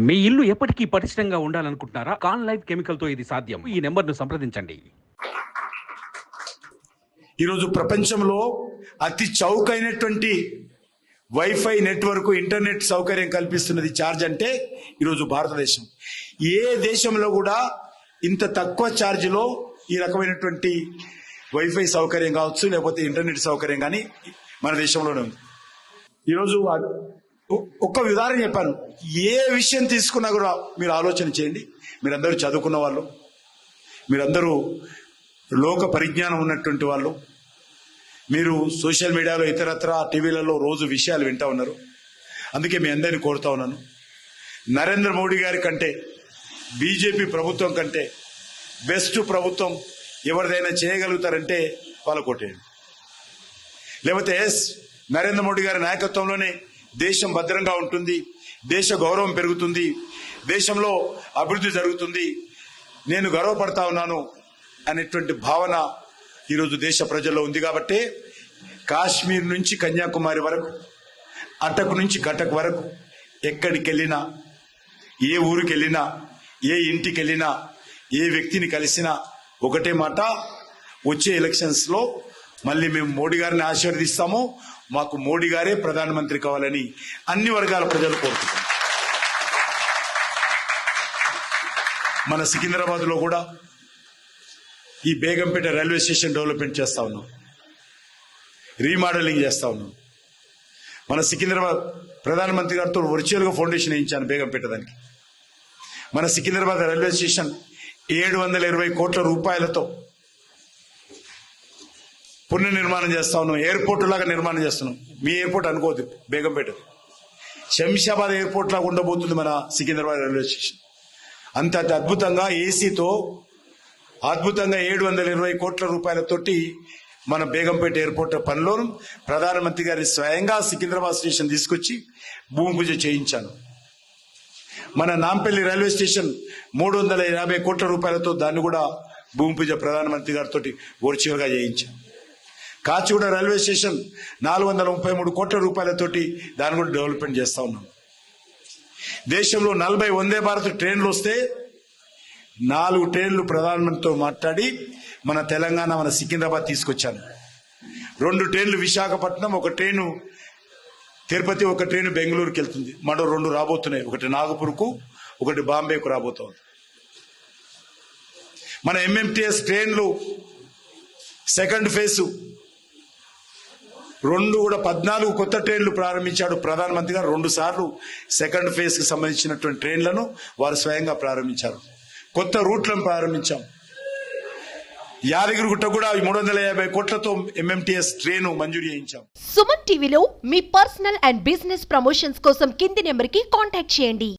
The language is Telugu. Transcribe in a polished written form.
మీ ఇల్లు ఎప్పటికీ పటిష్టంగా ఉండాలనుకుంటున్నారా? కాన్ లైఫ్ కెమికల్ తో ఇది సాధ్యం. ఈ నెంబర్ను సంప్రదించండి. ఈరోజు ప్రపంచంలో అతి చౌకైనటువంటి వైఫై నెట్వర్క్ ఇంటర్నెట్ సౌకర్యం కల్పిస్తున్నది ఛార్జ్ అంటే ఈరోజు భారతదేశం. ఏ దేశంలో కూడా ఇంత తక్కువ ఛార్జ్లో ఈ రకమైనటువంటి వైఫై సౌకర్యం కావచ్చు, లేకపోతే ఇంటర్నెట్ సౌకర్యం కానీ మన దేశంలోనే ఉంది. ఈరోజు ఒక్క ఉదాహరణ చెప్పాను. ఏ విషయం తీసుకున్నా కూడా మీరు ఆలోచన చేయండి. మీరందరూ చదువుకున్న వాళ్ళు, మీరందరూ లోక పరిజ్ఞానం ఉన్నటువంటి వాళ్ళు, మీరు సోషల్ మీడియాలో ఇతరత్ర టీవీలలో రోజు విషయాలు వింటా ఉన్నారు. అందుకే మీ అందరినీ కోరుతా ఉన్నాను, నరేంద్ర మోడీ గారి కంటే, బీజేపీ ప్రభుత్వం కంటే బెస్ట్ ప్రభుత్వం ఎవరిదైనా చేయగలుగుతారంటే వాళ్ళ కొట్టేయండి. లేకపోతే నరేంద్ర మోడీ గారి నాయకత్వంలోనే దేశం భద్రంగా ఉంటుంది, దేశ గౌరవం పెరుగుతుంది, దేశంలో అభివృద్ధి జరుగుతుంది, నేను గర్వపడతా ఉన్నాను అనేటువంటి భావన ఈరోజు దేశ ప్రజల్లో ఉంది. కాబట్టి కాశ్మీర్ నుంచి కన్యాకుమారి వరకు, అటక్ నుంచి కటక్ వరకు ఎక్కడికి వెళ్ళినా, ఏ ఊరికి వెళ్ళినా, ఏ ఇంటికి వెళ్ళినా, ఏ వ్యక్తిని కలిసినా ఒకటే మాట, వచ్చే ఎలక్షన్స్ లో మళ్ళీ మేము మోడీ గారిని ఆశీర్వదిస్తాము, మాకు మోడీ గారే ప్రధానమంత్రి కావాలని అన్ని వర్గాల ప్రజలు కోరుకుంటున్నారు. మన సికింద్రాబాద్ లో కూడా ఈ బేగంపేట రైల్వే స్టేషన్ డెవలప్మెంట్ చేస్తా ఉన్నాం, రీమోడలింగ్ చేస్తా ఉన్నాం. మన సికింద్రాబాద్ ప్రధానమంత్రి గారితో వర్చువల్ గా ఫౌండేషన్ వేయించాను బేగంపేట దానికి. మన సికింద్రాబాద్ రైల్వే స్టేషన్ 720 కోట్ల రూపాయలతో పునర్నిర్మాణం చేస్తా ఉన్నాం. ఎయిర్పోర్ట్ లాగా నిర్మాణం చేస్తున్నాం. మీ ఎయిర్పోర్ట్ అనుకోవద్దు, బేగంపేట శంషాబాద్ ఎయిర్పోర్ట్ లాగా ఉండబోతుంది మన సికింద్రాబాద్ రైల్వే స్టేషన్. అంత అద్భుతంగా ఏసీతో అద్భుతంగా 720 కోట్ల రూపాయలతోటి మన బేగంపేట ఎయిర్పోర్ట్ పనిలో ప్రధానమంత్రి గారి స్వయంగా సికింద్రాబాద్ స్టేషన్ తీసుకొచ్చి భూమి పూజ చేయించాను. మన నాంపల్లి రైల్వే స్టేషన్ 350 కోట్ల రూపాయలతో దాన్ని కూడా భూమి పూజ ప్రధానమంత్రి గారితో వర్చువల్ గా చేయించాను. కాచిగూడ రైల్వే స్టేషన్ 433 కోట్ల రూపాయలతోటి దాన్ని కూడా డెవలప్మెంట్ చేస్తా ఉన్నాం. దేశంలో 40 వందే భారత్ ట్రైన్లు వస్తే 4 ట్రైన్లు ప్రధానమంత్రితో మాట్లాడి మన తెలంగాణ, మన సికింద్రాబాద్ తీసుకొచ్చాను. 2 ట్రైన్లు విశాఖపట్నం, 1 ట్రైను తిరుపతి, 1 ట్రైను బెంగళూరుకి వెళ్తుంది. మరో 2 రాబోతున్నాయి, ఒకటి నాగపూర్కు, ఒకటి బాంబేకు రాబోతోంది. మన ఎంఎంటీఎస్ ట్రైన్లు సెకండ్ ఫేజ్ 2 కూడా 14 కొత్త ట్రైన్లు ప్రారంభించాడు ప్రధానమంత్రి గారు. 2 సార్లు సెకండ్ ఫేజ్ కి సంబంధించినటువంటి ట్రైన్లను వారు స్వయంగా ప్రారంభించారు. కొత్త రూట్లను ప్రారంభించాం. యాదగిరిగుట్ట కూడా 350 కోట్లతో ఎంఎంటీఎస్ ట్రైన్ మంజూరు చేయించాం. సుమన్ టీవీలో మీ పర్సనల్ అండ్ బిజినెస్ ప్రమోషన్స్ కోసం కింది నెంబర్ కి కాంటాక్ట్ చేయండి.